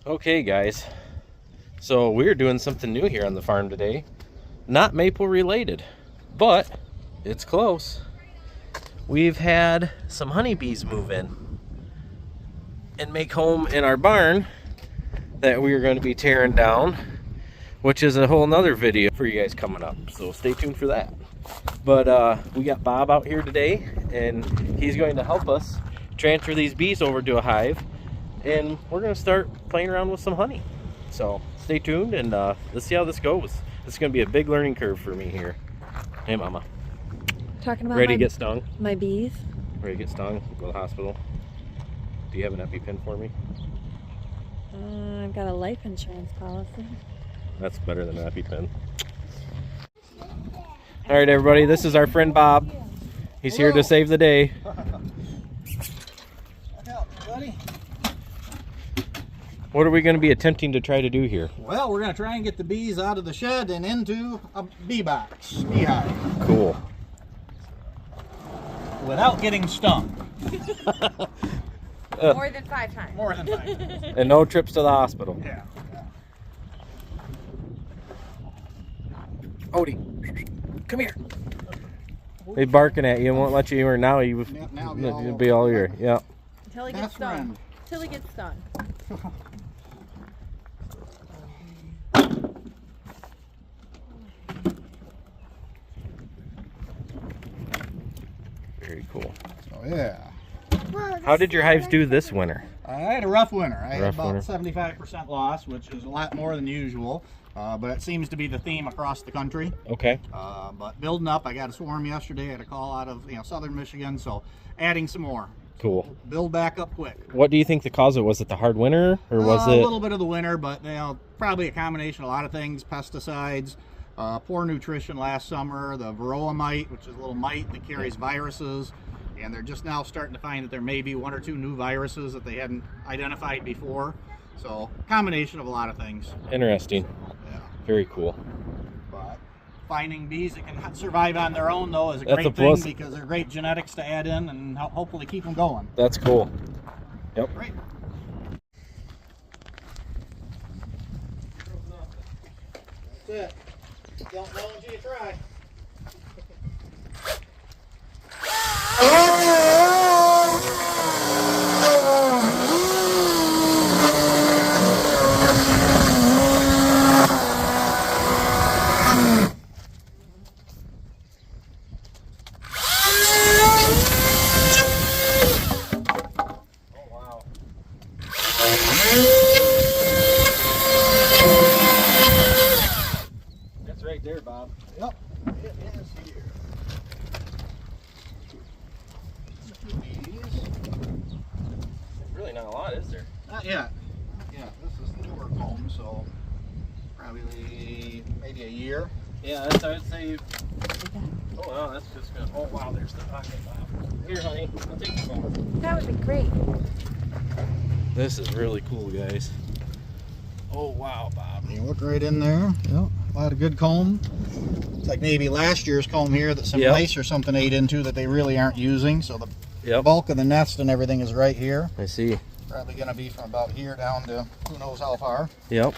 Okay guys, so we're doing something new here on the farm today. Not maple related, but it's close. We've had some honeybees move in and make home in our barn that we are going to be tearing down, which is a whole nother video for you guys coming up, so stay tuned for that. But we got Bob out here today and he's going to help us transfer these bees over to a hive, and we're going to start playing around with some honey. So stay tuned and let's see how this goes. This is going to be a big learning curve for me here. Hey mama. Talking about ready to get stung? My bees. Ready to get stung? Go to the hospital? Do you have an EpiPen for me? I've got a life insurance policy. That's better than an EpiPen. Alright everybody, this is our friend Bob. He's here to save the day. What are we going to be attempting to try to do here? Well, we're going to try and get the bees out of the shed and into a bee box, beehive. Cool. Without getting stung. More than 5 times. More than 5 times. And no trips to the hospital. Yeah. Odie, come here. He's barking at you and won't let you in. Now he was be all ear. Yeah. Until he gets stung. Until he gets stung. Very cool. Oh yeah. How did your hives do this winter? I had a rough winter. I had Rough about winter. 75% loss, which is a lot more than usual. But it seems to be the theme across the country. Okay. But building up, I got a swarm yesterday. I had a call out of southern Michigan, so adding some more. Cool. Build back up quick. What do you think the cause of it was? It the hard winter, or was A it little bit of the winter, but probably a combination of a lot of things: pesticides, poor nutrition last summer, the varroa mite, which is a little mite that carries viruses, and they're just now starting to find that there may be 1 or 2 new viruses that they hadn't identified before. So combination of a lot of things. interesting? Yeah. Very cool. But finding bees that can survive on their own, though, is a That's great a thing plus. because they're great genetics to add in and hopefully keep them going. That's cool. Yep. Great. That's it. Don't know until you try. That's right there, Bob. Yep. It is here. A few bees. Really not a lot, is there? Not yet. Not yet. This is newer comb, so probably maybe a year. Yeah, that's, I would say. Oh wow, that's just good. Oh wow, there's the pocket, Bob. Here, honey, I'll take the phone. That would be great. This is really cool, guys. Oh wow, Bob. You look right in there. Yep. A lot of good comb. It's like maybe last year's comb here that some mice or something ate into that they really aren't using. So the bulk of the nest and everything is right here. I see. Probably going to be from about here down to who knows how far. Yep.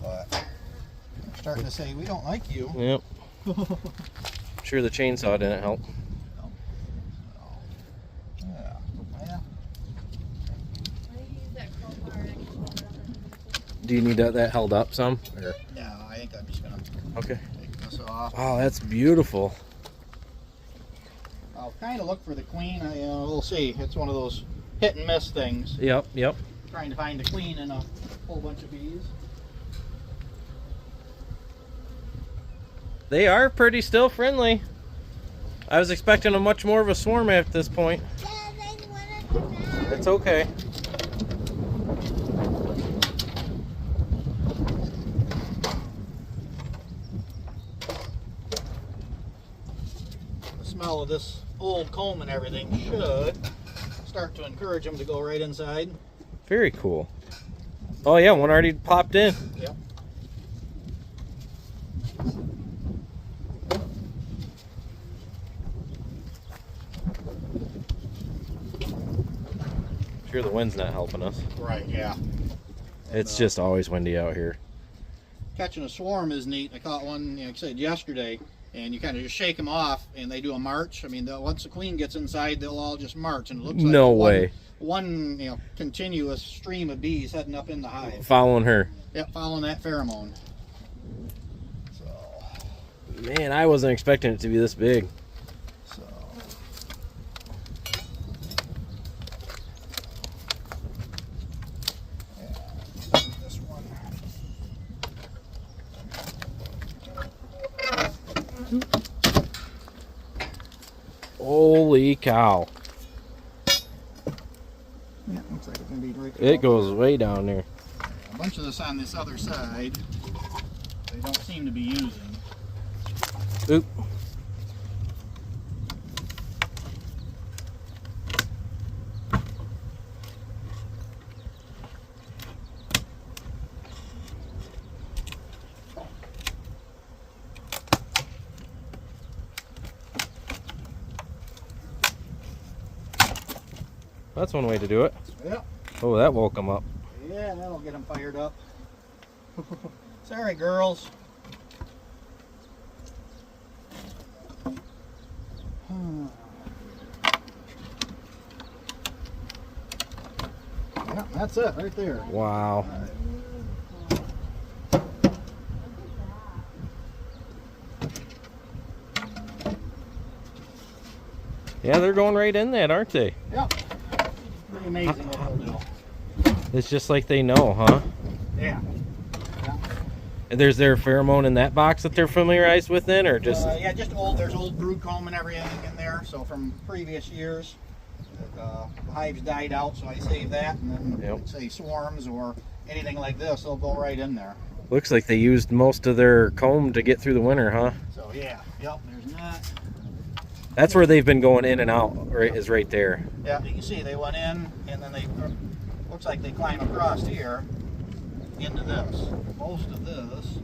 But they're starting to say, we don't like you. Yep. I'm sure the chainsaw didn't help. Yeah. Yeah. Do you need that held up some? Or? Yeah, I think I'm just going to Okay. take this off. Oh, that's beautiful. I'll kind of look for the queen. We'll see. It's one of those hit and miss things. Yep, yep. Trying to find the queen in a whole bunch of bees. They are pretty still friendly. I was expecting a much more of a swarm at this point. It's okay. The smell of this old comb and everything should start to encourage them to go right inside. Very cool. Oh yeah, one already popped in. Yep. Sure, the wind's not helping us. Right, yeah. It's just always windy out here. Catching a swarm is neat. I caught one, like I said, yesterday, and you kind of just shake them off, and they do a march. I mean, once the queen gets inside, they'll all just march, and it looks like No way. One continuous stream of bees heading up in the hive. Following her. Yep, following that pheromone. So, Man, I wasn't expecting it to be this big. so. Yeah, this one. Holy cow. Yeah, looks like it's gonna be right. It goes way down there. A bunch of this on this other side. They don't seem to be using. Oop. That's one way to do it. Yep. Oh, that woke them up. Yeah, that'll get them fired up. Sorry, girls. Yeah, that's it right there. Wow. Yeah, they're going right in that, aren't they? Yep. Pretty amazing what they'll do. It's just like they know, huh? Yeah. And there's their pheromone in that box that they're familiarized with then, or just... Yeah, just old. There's old brood comb and everything in there. So from previous years, the hives died out, so I saved that. And then, Yep. say swarms or anything like this, they'll go right in there. Looks like they used most of their comb to get through the winter, huh? So yeah, yep. There's that. That's where they've been going in and out, right, is right there. Yeah, you can see they went in, and then they looks like they climb across here into this. Most of this,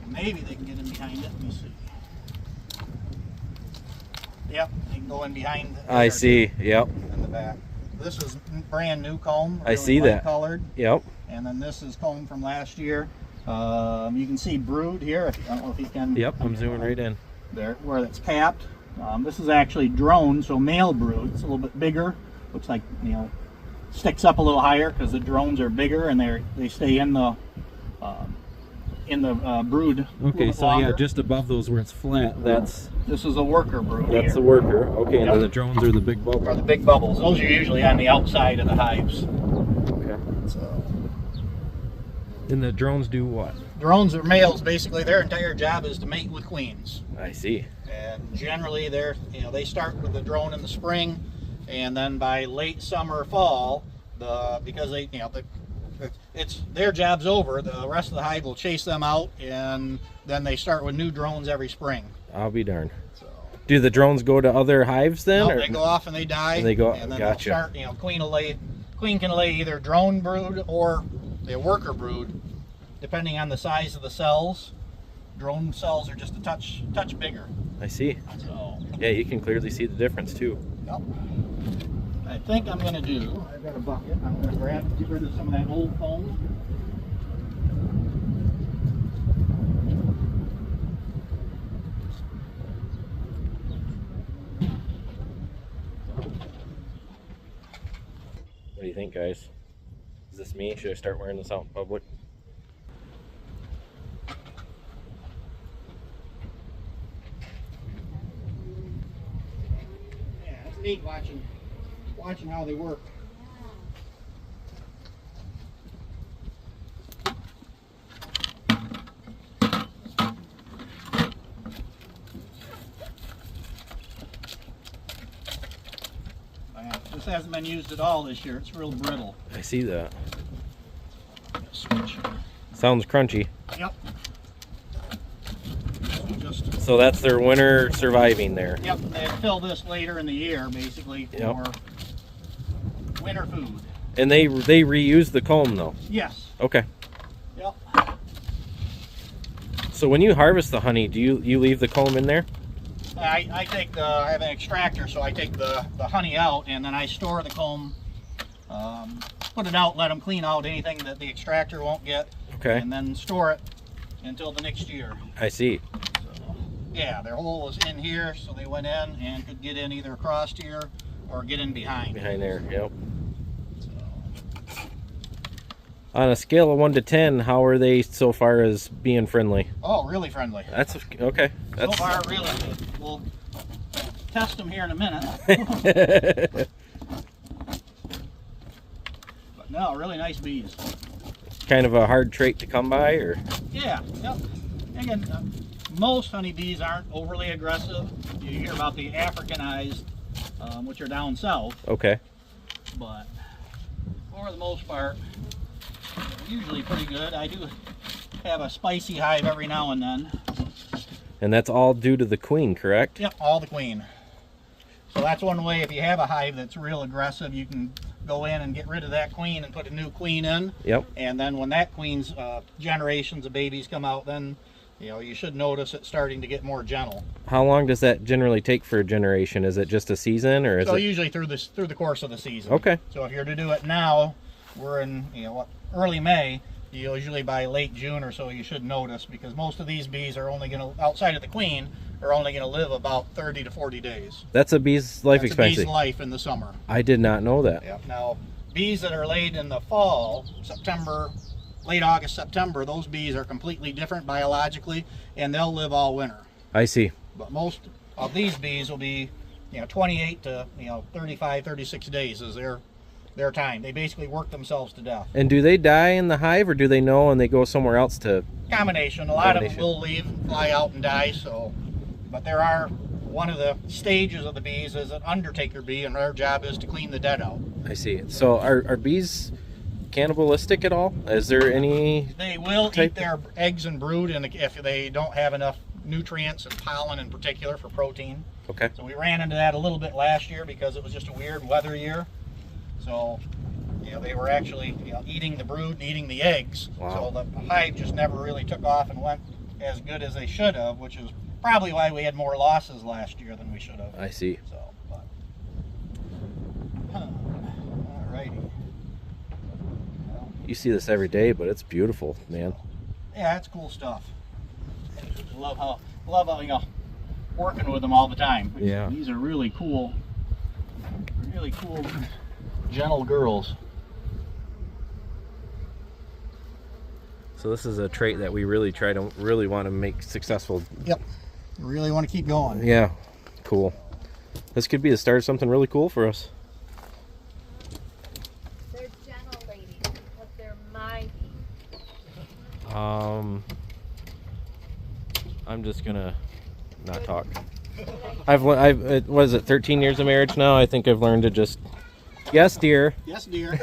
maybe they can get in behind it. Let me see. Yep, they can go in behind. I see. Yep. In the back. This is brand new comb. I see that. Colored. Yep. And then this is comb from last year. You can see brood here. I don't know if you can. Yep. I'm zooming right in. There, where it's capped. This is actually drone, so male brood. It's a little bit bigger. Looks like, sticks up a little higher because the drones are bigger and they stay in the brood. Okay, so longer. yeah, just above those where it's flat, that's This is a worker brood. the here. worker. Okay, and Yep. then the drones are the big Are bubble. the big bubbles. Those are usually on the outside of the hives. Okay. So And the drones do what? drones are males. Basically, their entire job is to mate with queens. I see. And generally, they start with the drone in the spring, and then by late summer, fall, because they, it's their job's over. The rest of the hive will chase them out, and then they start with new drones every spring. I'll be darned. So Do the drones go to other hives then? no, or? they go off and they die. And they go- and then gotcha. they'll start. Queen can lay either drone brood or a worker brood, depending on the size of the cells. Drone cells are just a touch bigger. I see. So. Yeah, you can clearly see the difference too. Yep. I think I'm going to do, I've got a bucket, I'm going to get rid of some of that old foam. What do you think, guys? Is this me? Should I start wearing this out in public? Yeah, it's neat watching how they work. This hasn't been used at all this year. It's real brittle. I see that. Switch. Sounds crunchy. Yep. Just So that's their winter surviving there. Yep, they fill this later in the year, basically, for Yep. winter food. And they reuse the comb though. Yes. Okay. Yep. So when you harvest the honey, do you leave the comb in there? I have an extractor, so I take the honey out, and then I store the comb, put it out, let them clean out anything that the extractor won't get. Okay. And then store it until the next year. I see. So, yeah, their hole was in here, so they went in and could get in either across here or get in behind. Behind there, yep. So, On a scale of 1 to 10, how are they so far as being friendly? oh, really friendly. That's okay. So far, really good. We'll test them here in a minute. But no, really nice bees. Kind of a hard trait to come by, or? Yeah, yep. Again, most honeybees aren't overly aggressive. You hear about the Africanized, which are down south, Okay. but for the most part, usually pretty good. I do have a spicy hive every now and then. And that's all due to the queen, correct? Yep, all the queen. So that's one way. If you have a hive that's real aggressive, you can go in and get rid of that queen and put a new queen in. Yep. And then when that queen's generations of babies come out, then you should notice it starting to get more gentle. How long does that generally take for a generation? Is it just a season, or is So it usually through the course of the season. Okay. So if you're to do it now, we're in early May. Usually by late June or so, you should notice, because most of these bees are only going to, outside of the queen, are only going to live about 30 to 40 days. That's a bee's life That's expectancy? a bee's life in the summer. I did not know that. Yep. Now, bees that are laid in the fall, September, late August, September, those bees are completely different biologically, and they'll live all winter. I see. But most of these bees will be, 28 to 35, 36 days is their time. They basically work themselves to death. And do they die in the hive, or do they know and they go somewhere else to? Combination. A lot of them will leave, fly out, and die. So, but there are, one of the stages of the bees is an undertaker bee, and their job is to clean the dead out. I see. So are bees cannibalistic at all? Is there any? They will type eat their eggs and brood, and if they don't have enough nutrients and pollen in particular for protein. Okay. So we ran into that a little bit last year because it was just a weird weather year. So, they were actually eating the brood and eating the eggs. Wow. So the hive just never really took off and went as good as they should have, which is probably why we had more losses last year than we should have. I see. So, but, alrighty. Well, You see this every day, but it's beautiful, man. yeah, it's cool stuff. Love how working with them all the time. Yeah. These are really cool, gentle girls. So this is a trait that we really want to make successful. Yep. You really want to keep going. Yeah. Cool. This could be the start of something really cool for us. They're gentle ladies because they're my bees. I'm just gonna not talk. I've what is it, 13 years of marriage now? I think I've learned to just, yes, dear. Yes, dear.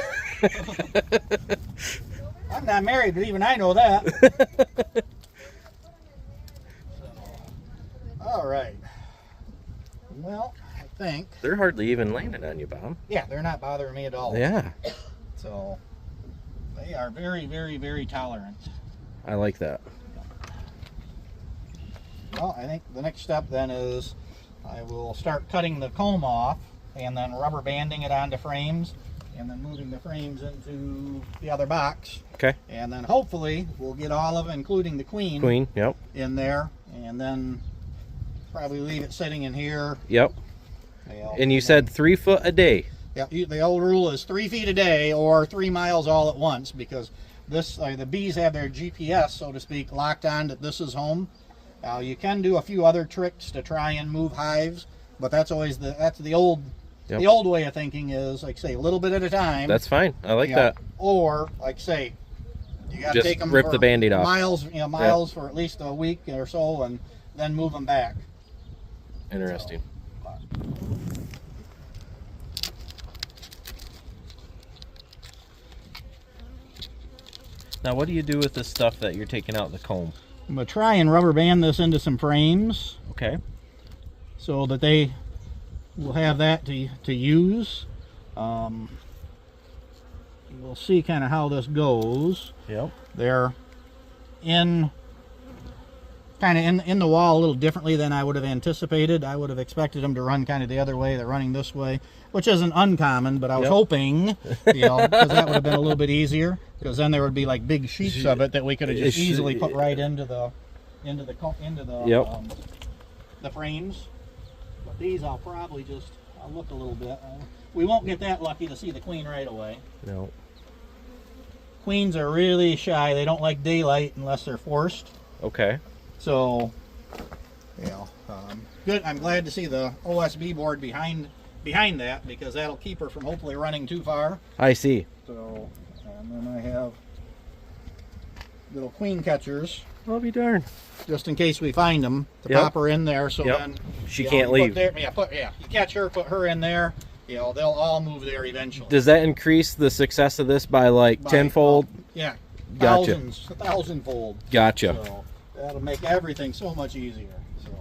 I'm not married, but even I know that. All right. Well, I think. They're hardly even landing on you, Bob. Yeah, they're not bothering me at all. Yeah. So they are very, very, very tolerant. I like that. Well, I think the next step then is I will start cutting the comb off and then rubber banding it onto frames and then moving the frames into the other box. Okay. And then hopefully we'll get all of it, including the queen, Yep. in there, and then probably leave it sitting in here. Yep. And you said 3 foot a day. Yeah, the old rule is 3 feet a day or 3 miles all at once, because this the bees have their GPS, so to speak, locked on that this is home. You can do a few other tricks to try and move hives, but that's always the old way of thinking is, like say, a little bit at a time. That's fine. I like that. Or like say, you got to Just take them rip for the Band-Aid off. miles for at least a week or so, and then move them back. Interesting. Now, what do you do with this stuff that you're taking out the comb? I'm going to try and rubber band this into some frames Okay. so that they will have that to use. We'll see kind of how this goes. Yep. They're in kind of in the wall a little differently than I would have anticipated. I would have expected them to run kind of the other way. They're running this way, which isn't uncommon, but I was hoping, because that would have been a little bit easier, because then there would be like big sheets of it that we could have just easily put right into the the frames. But these I'll probably just look a little bit. We won't get that lucky to see the queen right away. No. Queens are really shy. They don't like daylight unless they're forced. Okay. So, good. I'm glad to see the OSB board behind that, because that'll keep her from hopefully running too far. I see. So, and then I have little queen catchers. I'll be darned. Just in case we find them, to pop her in there, so then she can't leave. You catch her, put her in there. They'll all move there eventually. Does that increase the success of this by like tenfold? Yeah. Gotcha. Thousandfold. Gotcha. So that'll make everything so much easier. So.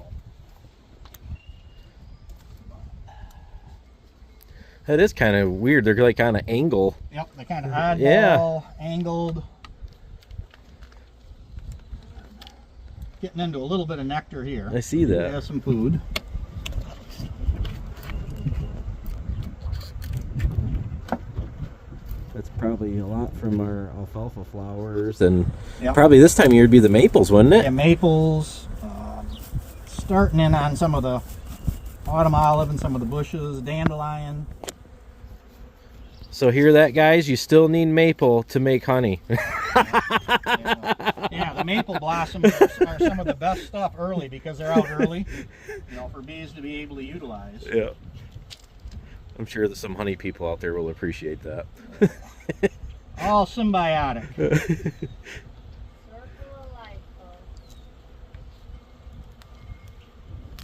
That is kind of weird. They're like kind of angle. Yep, they're kind of oddball, angled. Getting into a little bit of nectar here. I see that. Has some food. That's probably a lot from our alfalfa flowers, and probably this time of year would be the maples, wouldn't it? Yeah, maples. Starting in on some of the autumn olive and some of the bushes, dandelion. So hear that, guys? You still need maple to make honey. Yeah, the maple blossoms are some of the best stuff early, because they're out early, for bees to be able to utilize. Yeah. I'm sure that some honey people out there will appreciate that. All symbiotic.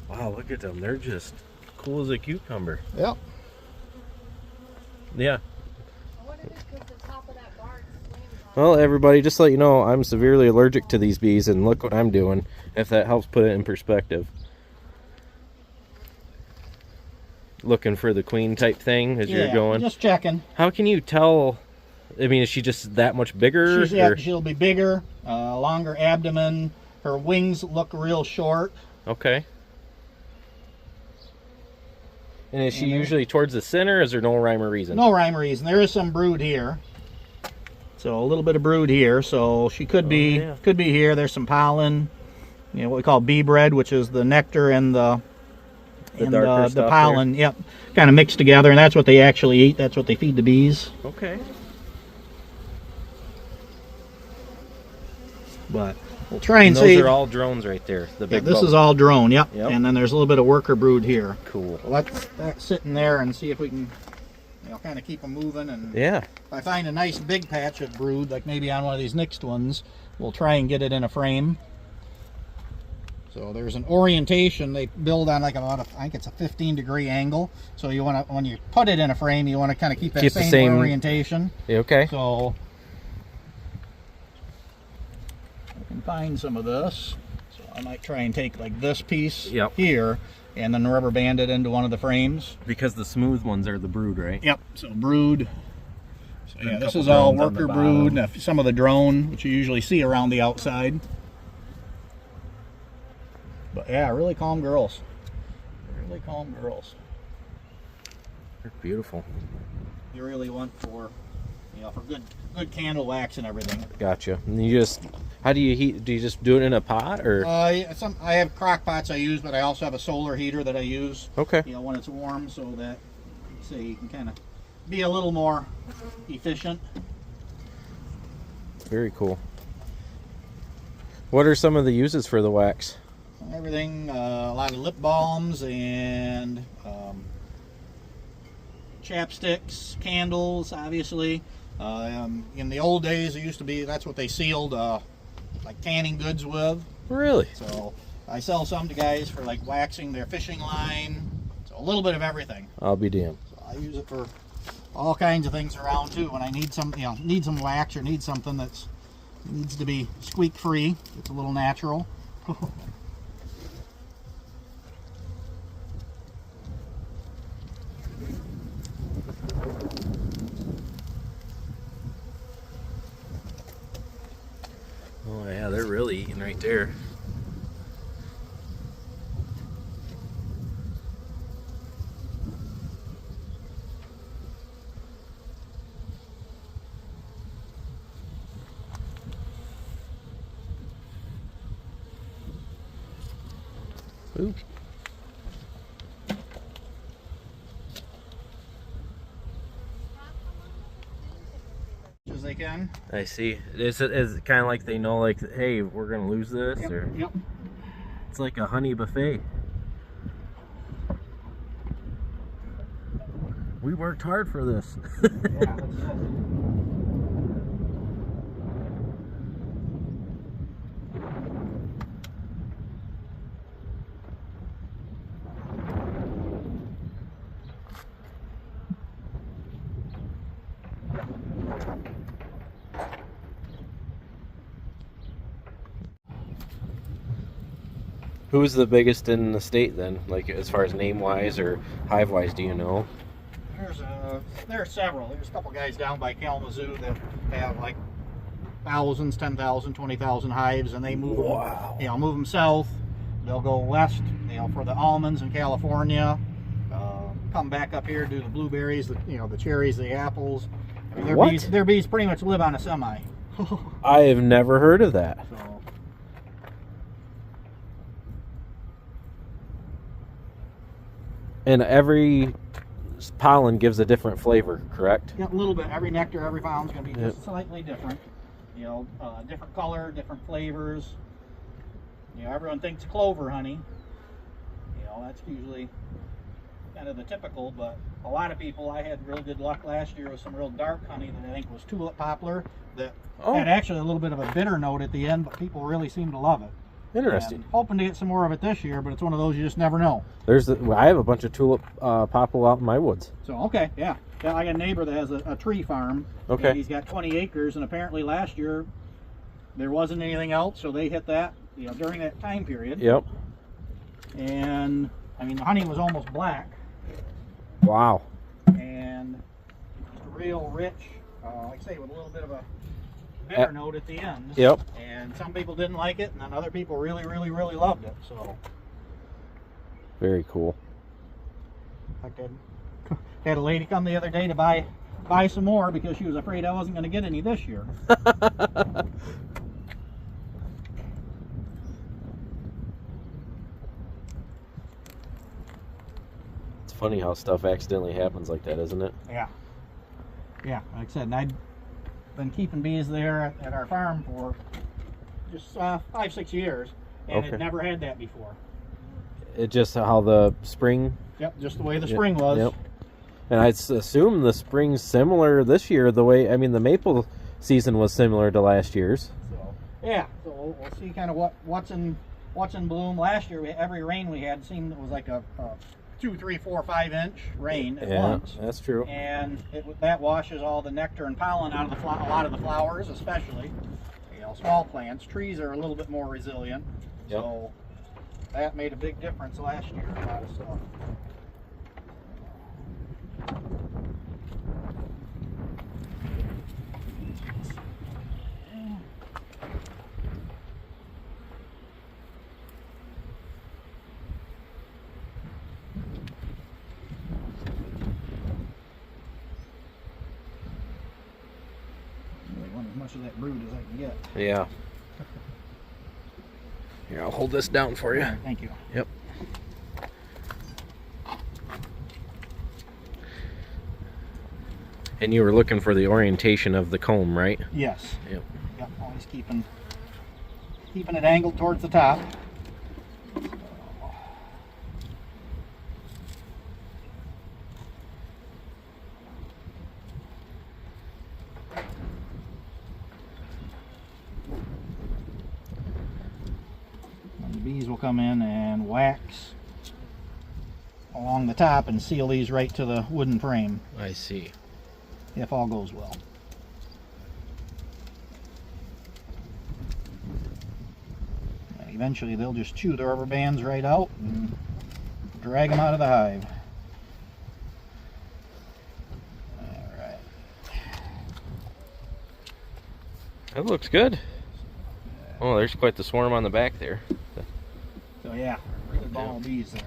Wow, look at them. They're just cool as a cucumber. Yep. Yeah. Well, everybody, just to let you know, I'm severely allergic to these bees, and look what I'm doing, if that helps put it in perspective. Looking for the queen type thing as you're going? Just checking. How can you tell? I mean, is she just that much bigger? She'll be bigger, longer abdomen. Her wings look real short. Okay. And is she usually towards the center? Is there no rhyme or reason? No rhyme or reason. There is some brood here. So a little bit of brood here. So she could be here. There's some pollen. What we call bee bread, which is the nectar and the pollen. Yep. Kind of mixed together, and that's what they actually eat. That's what they feed the bees. Okay. But we'll try and see. Those are all drones right there. The big this is all drone. Yep. And then there's a little bit of worker brood here. Cool. So let's that sitting there and see if we can, kind of keep them moving. And if I find a nice big patch of brood, like maybe on one of these next ones, we'll try and get it in a frame. So there's an orientation they build on, like about I think it's a 15-degree angle. So you want to, when you put it in a frame, you want to kind of keep that same orientation. Okay. So I can find some of this. So I might try and take like this piece here, and then rubber band it into one of the frames. Because the smooth ones are the brood, right? Yep. So brood. So yeah, this is all worker brood. And some of the drone, which you usually see around the outside. But yeah, really calm girls. Really calm girls. They're beautiful. You really want for, for good candle wax and everything. Gotcha. And you just, how do you heat? Do you just do it in a pot, or? I have crock pots I use, but I also have a solar heater that I use. Okay. When it's warm, so that you can kind of be a little more efficient. Very cool. What are some of the uses for the wax? Everything, a lot of lip balms and chapsticks, candles, obviously. In the old days, it used to be, that's what they sealed like tanning goods with. Really? So I sell some to guys for like waxing their fishing line. So a little bit of everything. I'll be damned. So I use it for all kinds of things around too. When I need some, need some wax or need something that's needs to be squeak free. It's a little natural. Oh yeah, they're really eating right there. Ooh. As they can. I see. Is it kind of like they know, like, hey, we're gonna lose this, Yep, or yep. it's like a honey buffet. We worked hard for this. Yeah, that's it. Who's the biggest in the state then? Like as far as name wise or hive wise, do you know? There are several. There's a couple guys down by Kalamazoo that have like thousands, 10,000, 20,000 hives, and they move Wow. them, move them south. They'll go west, for the almonds in California. Come back up here, do the blueberries, the cherries, the apples. I mean, their bees pretty much live on a semi. I have never heard of that. So, And every pollen gives a different flavor, correct? yeah, a little bit. Every nectar, every pollen's going to be Yep. just slightly different. Different color, different flavors. Everyone thinks clover honey. That's usually kind of the typical, but a lot of people, I had really good luck last year with some real dark honey that I think was tulip poplar that had actually a little bit of a bitter note at the end, but people really seem to love it. Interesting. And hoping to get some more of it this year, but it's one of those you just never know. I have a bunch of tulip poplar out in my woods. So, okay, yeah. Yeah, I got a neighbor that has a tree farm. Okay. And he's got 20 acres, and apparently last year there wasn't anything else, so they hit that, during that time period. Yep. And, I mean, the honey was almost black. Wow. And just real rich, like I say, with a little bit of a bitter note at the end. Yep. And some people didn't like it, and then other people really, really, really loved it. So, Very cool. I had a lady come the other day to buy some more because she was afraid I wasn't going to get any this year. It's funny how stuff accidentally happens like that, isn't it? Yeah. Yeah, like I said, and I'd been keeping bees there at our farm for just 5-6 years, and Okay. it never had that before. It just how the spring. Yep, just the way the spring was. Yep. And I assume the spring's similar this year. The the maple season was similar to last year's. So yeah, so we'll see kind of what's in bloom. Last year, every rain we had seemed it was like a 2, 3, 4, 5 inch rain at once. That's true. And that washes all the nectar and pollen out of a lot of the flowers, especially small plants. Trees are a little bit more resilient. Yep. So that made a big difference last year. A lot of stuff. As much of that brood as I can get. Yeah. Here, I'll hold this down for you. Thank you. Yep. And you were looking for the orientation of the comb, right? Yes. Yep. Yep. Always keeping it angled towards the top. Bees will come in and wax along the top and seal these right to the wooden frame I see. if all goes well. And eventually they'll just chew the rubber bands right out and drag them out of the hive. Alright. That looks good. Oh, there's quite the swarm on the back there. So yeah, really ball of bees there.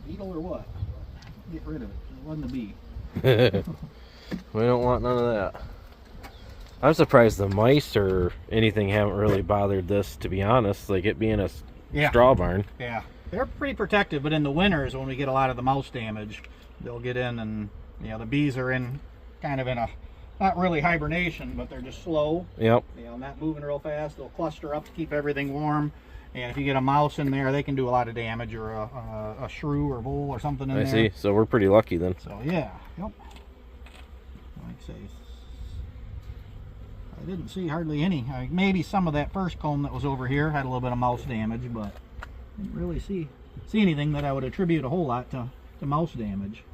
Beetle or what? Get rid of it. It wasn't a bee. We don't want none of that. I'm surprised the mice or anything haven't really bothered this, to be honest. Like it being a straw barn. Yeah, they're pretty protective, but in the winters when we get a lot of the mouse damage, they'll get in and, you know, the bees are in kind of in a, not really hibernation, but they're just slow. Yep. You know, not moving real fast. They'll cluster up to keep everything warm. And if you get a mouse in there, they can do a lot of damage, or a shrew or vole or something in there. I see. So we're pretty lucky then. So yeah, yep. Like I say, I didn't see hardly any. Maybe some of that first comb that was over here had a little bit of mouse damage, but didn't really see anything that I would attribute a whole lot to mouse damage.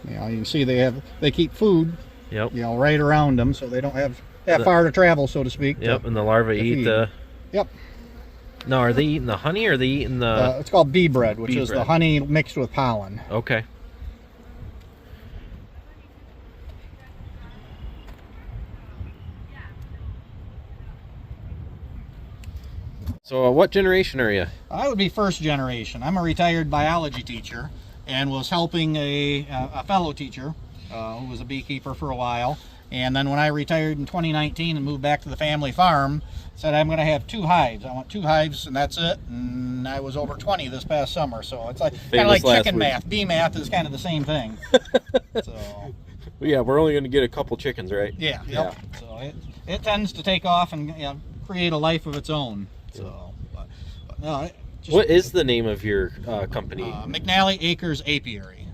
Yeah, you can see they keep food. Yep. You know, right around them, so they don't have that far to travel, so to speak. Yep, and the larvae eat the... Yep. No, are they eating the honey or are they eating the... it's called bee bread, which is bread. the honey mixed with pollen. Okay. So what generation are you? I would be first generation. I'm a retired biology teacher and was helping a fellow teacher who was a beekeeper for a while. And then when I retired in 2019 and moved back to the family farm, said I'm going to have 2 hives. I want 2 hives and that's it. And I was over 20 this past summer. So it's like kind of like chicken math. Bee math is kind of the same thing. So yeah, we're only going to get a couple chickens, right? Yeah. Yep. Yeah. So it tends to take off and, you know, create a life of its own. So, but no. What is the name of your company? McNally Acres Apiary.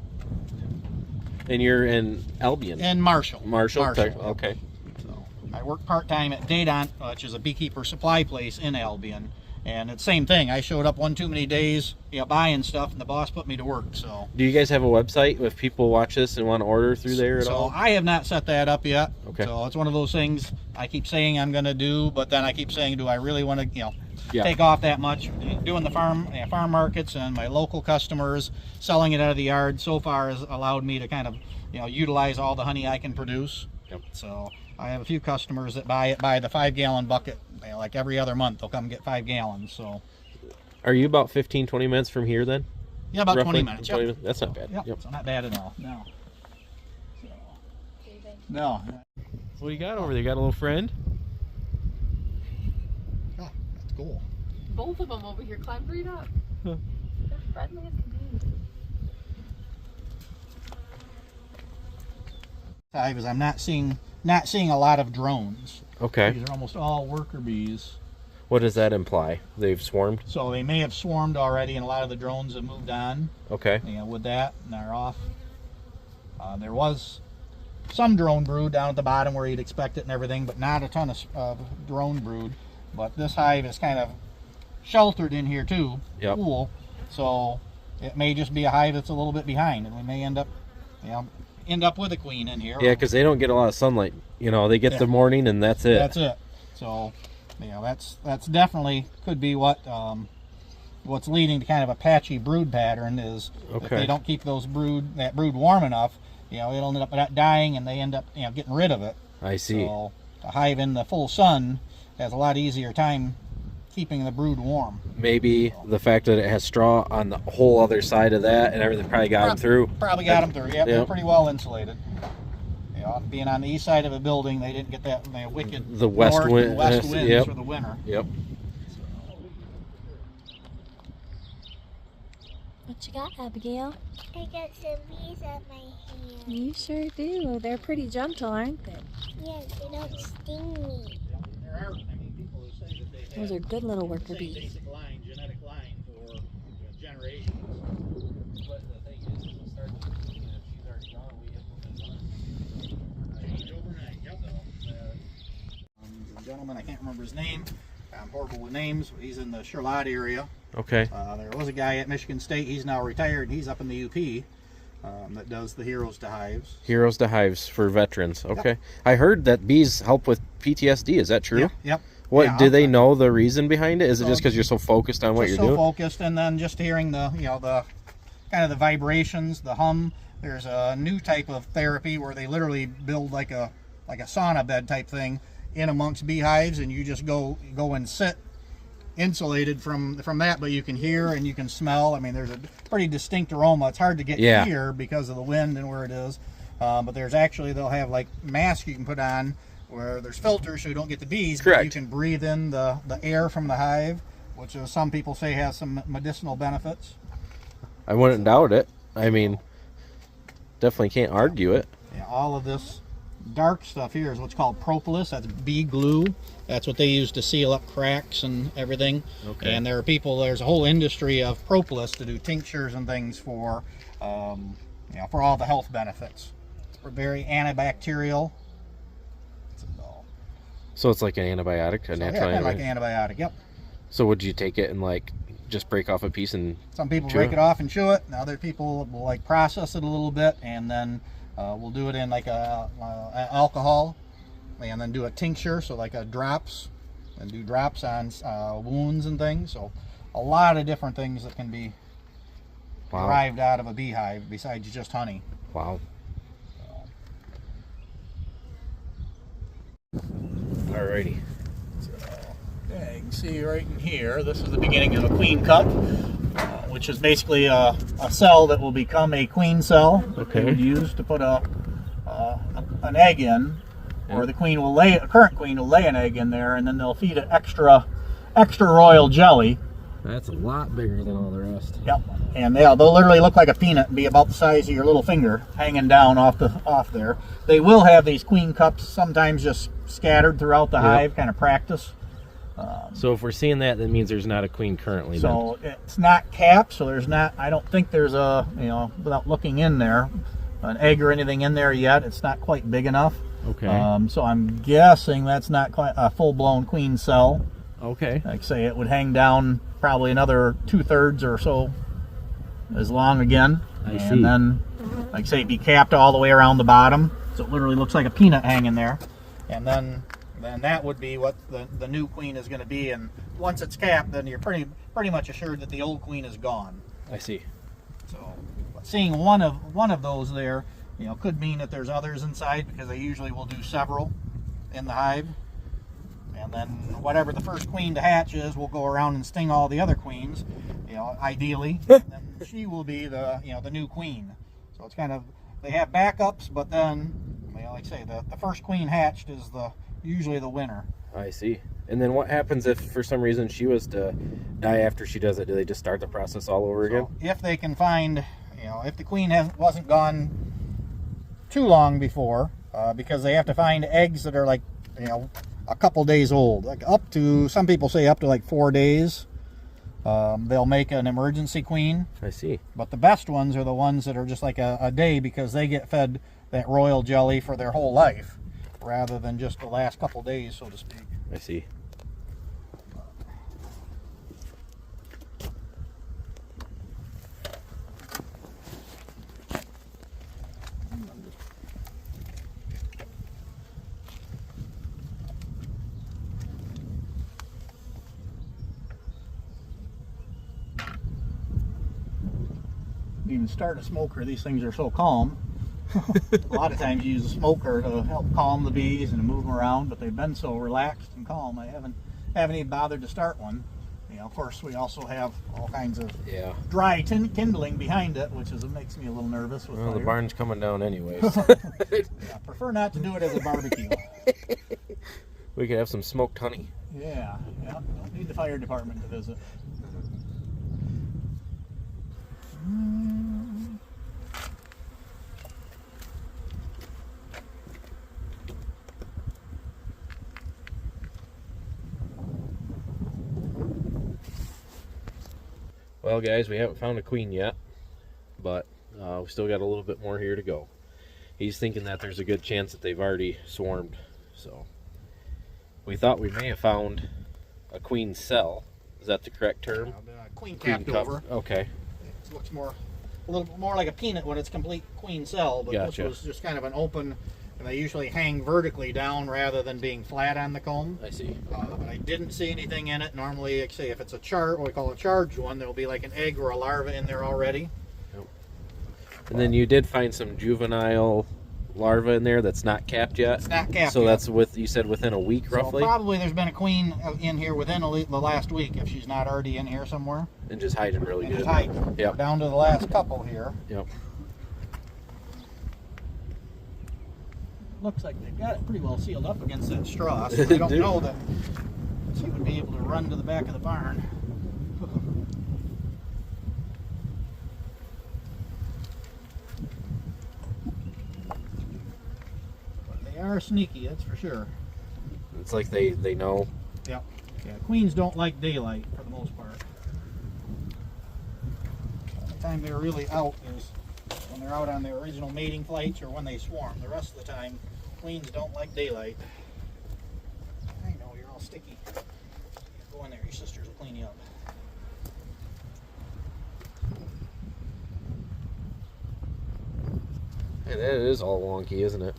And you're in Albion? In Marshall. Marshall. Okay. So I work part-time at Dadant, which is a beekeeper supply place in Albion. And it's the same thing. I showed up one too many days, you know, buying stuff, and the boss put me to work. So. Do you guys have a website if people watch this and want to order through there at all? So I have not set that up yet. Okay. So it's one of those things I keep saying I'm going to do, but then I keep saying, do I really want to, you know, take off that much? Doing the farm markets and my local customers, selling it out of the yard so far has allowed me to kind of, you know, utilize all the honey I can produce. Yep. So I have a few customers that buy the 5-gallon bucket, you know, like every other month they'll come get 5 gallons. So are you about 15-20 minutes from here then? Yeah, about Roughly 20 minutes. Yep. 20 minutes. That's not bad. Yep. So not bad at all. No. So, no. What do you got over there? You got a little friend? Oh, that's cool. Both of them over here climbed right up. They're friendly as can be. Hive is I'm not seeing a lot of drones. Okay. These are almost all worker bees. What does that imply? They've swarmed? So they may have swarmed already, and a lot of the drones have moved on. Okay. You know, with that, and they're off. There was some drone brood down at the bottom where you'd expect it and everything, but not a ton of drone brood. But this hive is kind of sheltered in here too. Yep. Cool. So it may just be a hive that's a little bit behind, and we may end up, you know, with a queen in here. Yeah, because they don't get a lot of sunlight. You know, they get the morning and that's it. That's it. So, you know, that's definitely could be what's leading to kind of a patchy brood pattern is if they don't keep that brood warm enough, you know, it'll end up dying and they end up, you know, getting rid of it. I see. So the hive in the full sun has a lot easier time keeping the brood warm. Maybe the fact that it has straw on the whole other side of that and everything probably got them through. Probably got them through. Yep, they're pretty well insulated. You know, being on the east side of a building, they didn't get that wicked west north wind, and west winds for the winter. Yep. What you got, Abigail? I got some bees on my hand. You sure do. They're pretty gentle, aren't they? Yes, they don't sting me. There are, people who say that they Those are good little worker bees. genetic line for generations. But the thing is, it starts with the queen, and if she's already gone, we have to change overnight. Yep. The gentleman, I can't remember his name. I'm horrible with names. He's in the Charlotte area. Okay. There was a guy at Michigan State. He's now retired. And he's up in the UP that does the Heroes to Hives. Heroes to Hives for veterans. Okay. Yep. I heard that bees help with PTSD. Is that true? Yep. What do they know the reason behind it? Is it just because you're so focused on what you're doing? So focused, and then just hearing the kind of the vibrations, the hum. There's a new type of therapy where they literally build like a sauna bed type thing in amongst beehives, and you just go and sit insulated from that, but you can hear and you can smell. I mean, there's a pretty distinct aroma. It's hard to get here because of the wind and where it is, But there's actually, they'll have like masks you can put on where there's filters so you don't get the bees. Correct. But you can breathe in the air from the hive, which some people say has some medicinal benefits. I wouldn't doubt it. I mean, definitely can't argue it. Yeah, all of this dark stuff here is what's called propolis. That's bee glue. That's what they use to seal up cracks and everything. Okay. And there's a whole industry of propolis to do tinctures and things for, for all the health benefits. We're very antibacterial. So it's like an antibiotic, a natural kind antibiotic. of like an antibiotic. Yep. So would you take it and like just break off a piece and Some people chew break it? it off and chew it. And other people will like process it a little bit, and then we'll do it in like a alcohol, and then do a tincture, so like a drops, and do drops on wounds and things. So a lot of different things that can be derived out of a beehive besides just honey. Wow. Alrighty. Yeah, you can see right in here, this is the beginning of a queen cup, which is basically a cell that will become a queen cell that they would use to put an egg in, or the queen will lay, a current queen will lay an egg in there, and then they'll feed it extra royal jelly. That's a lot bigger than all the rest. Yep, and they'll literally look like a peanut and be about the size of your little finger hanging down off there. They will have these queen cups sometimes just scattered throughout the hive, kind of practice. So if we're seeing that, that means there's not a queen currently. So it's not capped, so there's not, I don't think there's a, without looking in there, an egg or anything in there yet. It's not quite big enough. Okay. So I'm guessing that's not quite a full-blown queen cell. Okay. Like say it would hang down probably another 2/3 or so as long again. I see. And then, like say, be capped all the way around the bottom. So it literally looks like a peanut hanging there. And then that would be what the new queen is going to be. And once it's capped, then you're pretty much assured that the old queen is gone. I see. So seeing one of those there, could mean that there's others inside, because they usually will do several in the hive. And then whatever the first queen to hatch is, will go around and sting all the other queens, ideally. And then she will be the new queen. So it's kind of, they have backups, but then, like I say, the first queen hatched is usually the winner. I see. And then what happens if for some reason she was to die after she does it? Do they just start the process all over again? If they can find, if the queen wasn't gone too long before, because they have to find eggs that are like, a couple days old, like up to, some people say up to like 4 days. They'll make an emergency queen. I see. But the best ones are the ones that are just like a day, because they get fed that royal jelly for their whole life, rather than just the last couple days, so to speak. I see. Even start a smoker, these things are so calm. A lot of times you use a smoker to help calm the bees and move them around, but they've been so relaxed and calm, I haven't even bothered to start one. Of course, we also have all kinds of dry kindling behind it, which makes me a little nervous. With Well, the barn's coming down anyways. I prefer not to do it as a barbecue. We could have some smoked honey. Yeah. Don't need the fire department to visit. Well, guys, we haven't found a queen yet, but we still got a little bit more here to go. He's thinking that there's a good chance that they've already swarmed, so we thought we may have found a queen cell. Is that the correct term? Queen capped cup. over. Okay. It looks a little more like a peanut when it's complete queen cell, but Gotcha. this was just kind of an open, and they usually hang vertically down rather than being flat on the comb. I see. But I didn't see anything in it. Normally, like say, if it's what we call a charged one, there'll be like an egg or a larva in there already. Yep. And then you did find some juvenile larva in there that's not capped yet. It's not capped So yet. that's you said within a week, roughly. So probably there's been a queen in here within the last week, if she's not already in here somewhere. And just hiding really And good. just hiding. Yep. Down to the last couple here. Yep. looks like they've got it pretty well sealed up against that straw, so I don't know that she would be able to run to the back of the barn. But they are sneaky, that's for sure. It's like they know. Yep. Yeah, queens don't like daylight for the most part. The time they're really out is when they're out on their original mating flights or when they swarm. The rest of the time, queens don't like daylight. I know, you're all sticky. Go in there, your sisters will clean you up. Hey, that is all wonky, isn't it?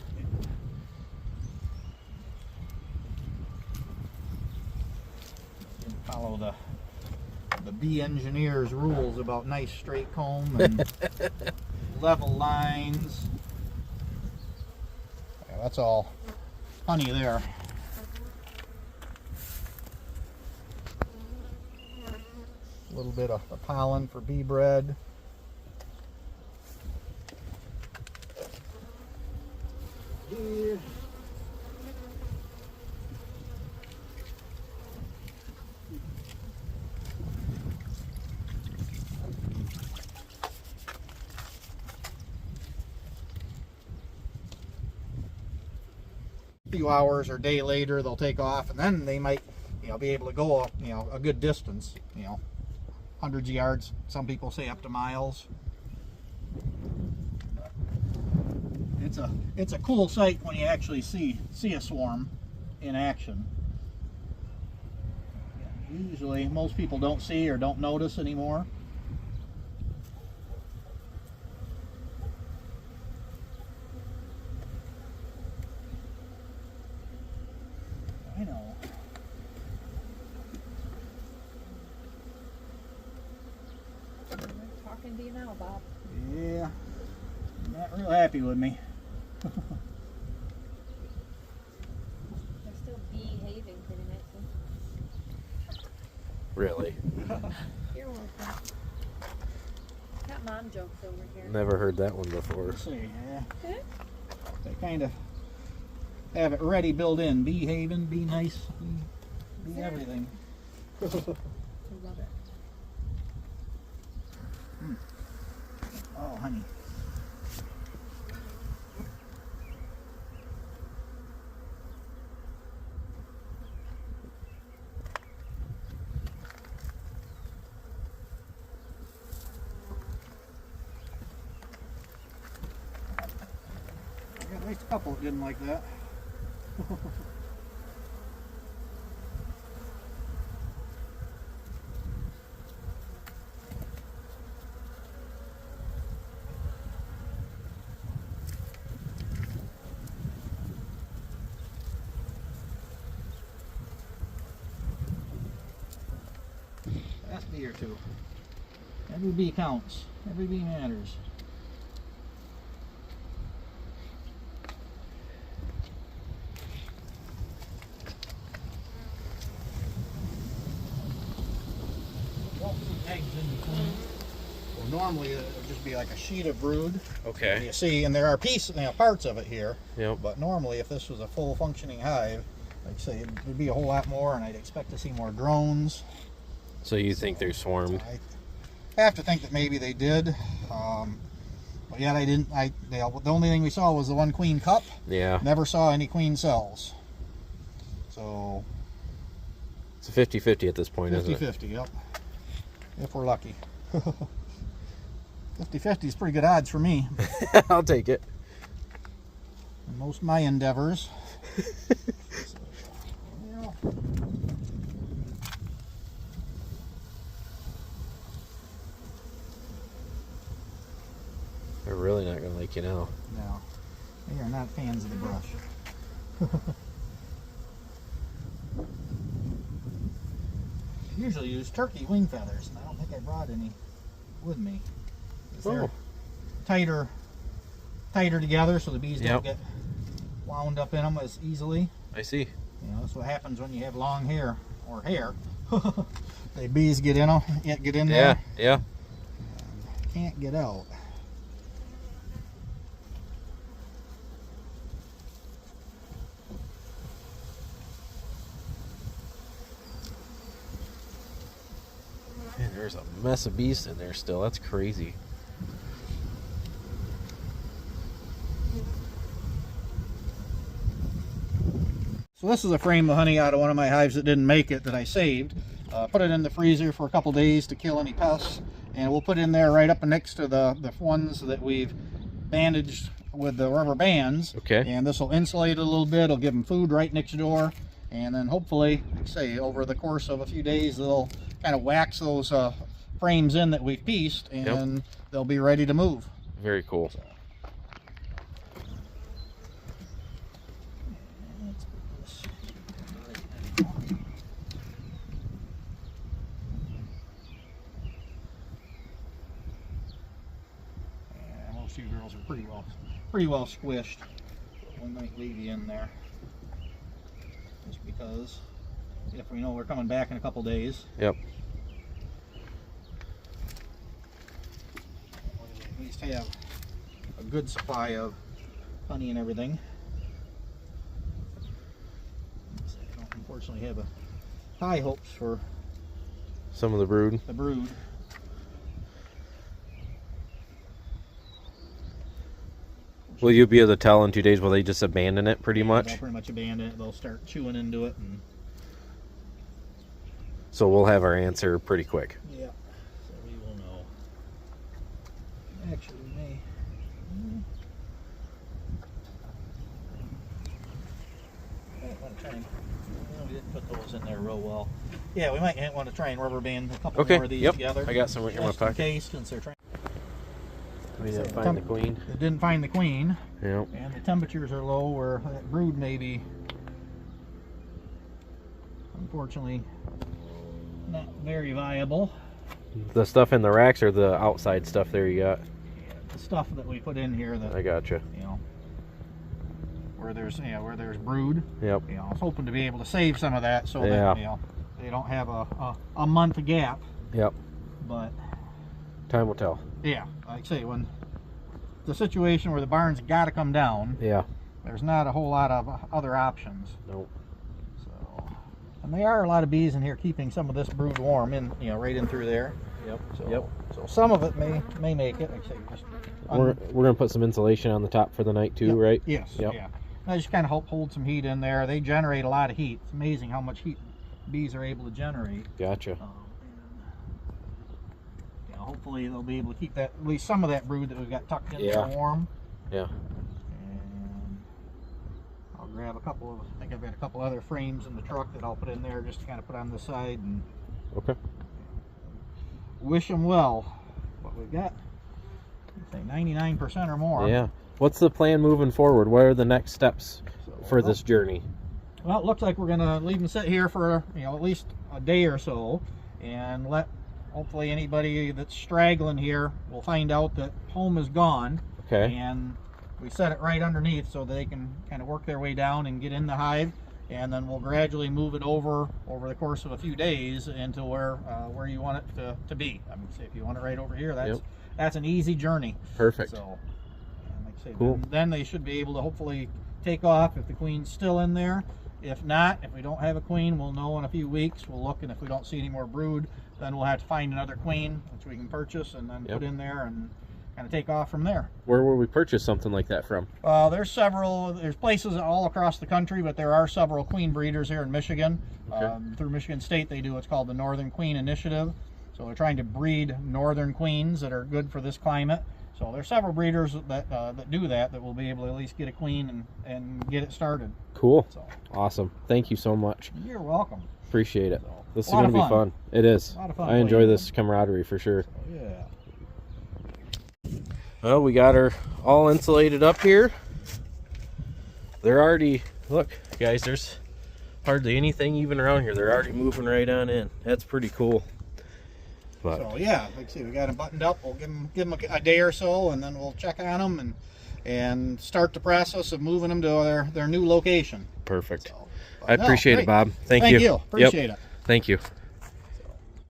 Follow the bee engineer's rules about nice straight comb and level lines. Yeah, that's all honey there. A little bit of the pollen for bee bread. Here. Few hours or day later they'll take off, and then they might, be able to go a good distance, hundreds of yards, some people say up to miles. It's a cool sight when you actually see a swarm in action. Usually most people don't see or don't notice anymore. I know. I'm talking to you now, Bob. Yeah, not real happy with me. They're still behaving pretty nicely. Really? You're welcome. Got mom jokes over here. Never heard that one before. Let's see, yeah. They kind of have it ready, built in. Behaving, be nice, be everything. I love it. Oh, honey. I got at least a couple that didn't like that. Last bee or two. Every bee counts. Every bee matters. Eggs in between. Well, normally it would just be like a sheet of brood. Okay. You see, and there are parts of it here. Yep. But normally, if this was a full functioning hive, like I say, there'd be a whole lot more, and I'd expect to see more drones. So you think they're swarmed? I have to think that maybe they did. But yet I didn't. The only thing we saw was the one queen cup. Yeah. Never saw any queen cells. So It's a 50-50 at this point, isn't it? 50-50, yep. If we're lucky. 50-50 is pretty good odds for me. I'll take it. In most of my endeavors. They're really not going to like you now. No, they are not fans of the brush. I usually use turkey wing feathers, and I don't think I brought any with me. They're tighter together, so the bees don't get wound up in them as easily. I see. That's what happens when you have long hair or hair. The bees get in them, get in there. Yeah. Can't get out. Man, there's a mess of bees in there still. That's crazy. So this is a frame of honey out of one of my hives that didn't make it that I saved. Put it in the freezer for a couple days to kill any pests, and we'll put it in there right up next to the ones that we've bandaged with the rubber bands. Okay. And this will insulate it a little bit. It'll give them food right next door, and then hopefully, like I say, over the course of a few days, they'll kind of wax those frames in that we've pieced, and they'll be ready to move. Very cool. Most of you girls are pretty well squished. We might leave you in there, just because if we know we're coming back in a couple days. Yep. At least have a good supply of honey and everything. I don't unfortunately have high hopes for Some of the brood. the brood. Will you be able to tell in 2 days? Will they just abandon it pretty much? They'll pretty much abandon it. They'll start chewing into it, and So we'll have our answer pretty quick. yeah, so we will know. Actually, we may. Might want to try and, we didn't put those in there real well. Yeah, we might want to try and rubber band a couple more of these together. I got some right here in my just in pocket. case, since they're trying. We didn't find the queen. They didn't find the queen, Yep. and the temperatures are low where that brood may be, unfortunately, not very viable. The stuff in the racks or the outside stuff there you got? The stuff that we put in here that, I gotcha. you know, where there's brood. Yep. You know, I was hoping to be able to save some of that so Yeah. that, you know, they don't have a month gap. Yep. But Time will tell. yeah, like I say, when the situation where the barn's got to come down, Yeah. there's not a whole lot of other options. Nope. So, and there are a lot of bees in here keeping some of this brood warm, in, you know, right in through there. Yep. So, Yep. so some of it may make it. Like I say, just We're gonna put some insulation on the top for the night too, Yep. right? Yes. Yep. Yeah. I just kind of help hold some heat in there. They generate a lot of heat. It's amazing how much heat bees are able to generate. Gotcha. And, you know, hopefully they'll be able to keep that, at least some of that brood that we've got tucked in there warm. Yeah. And I'll grab a couple of, I think I've got a couple other frames in the truck that I'll put in there just to kind of put on the side and Okay. wish them well. What we've got, I'd say 99% or more. Yeah. What's the plan moving forward? What are the next steps So, for this journey? Well, it looks like we're gonna leave them sit here for, you know, at least a day or so, and let hopefully anybody that's straggling here will find out that home is gone. Okay. And we set it right underneath so that they can kind of work their way down and get in the hive, and then we'll gradually move it over the course of a few days into where you want it to be. I mean, say if you want it right over here, that's an easy journey. Perfect. So, and like I say, Cool. then they should be able to hopefully take off if the queen's still in there. If not, if we don't have a queen, we'll know in a few weeks. We'll look, and if we don't see any more brood, then we'll have to find another queen, which we can purchase and then put in there and kind of take off from there. Where will we purchase something like that from? There's places all across the country, but there are several queen breeders here in Michigan. Okay. Through Michigan State, they do what's called the Northern Queen Initiative. So they're trying to breed northern queens that are good for this climate. So there's several breeders that do that will be able to at least get a queen and get it started. Cool. So Awesome. Thank you so much. you're welcome. Appreciate it. So, This is a lot going to of be fun. It is. A lot of fun I enjoy playing this camaraderie for sure. Yeah. Well, we got her all insulated up here. They're already, look guys, there's hardly anything even around here. They're already moving right on in. That's pretty cool. But So yeah, like I say, we got them buttoned up. We'll give them a day or so, and then we'll check on them and start the process of moving them to their new location. perfect. So, I appreciate it, great. Bob. Thank you. Thank you. Appreciate Yep. it. Thank you.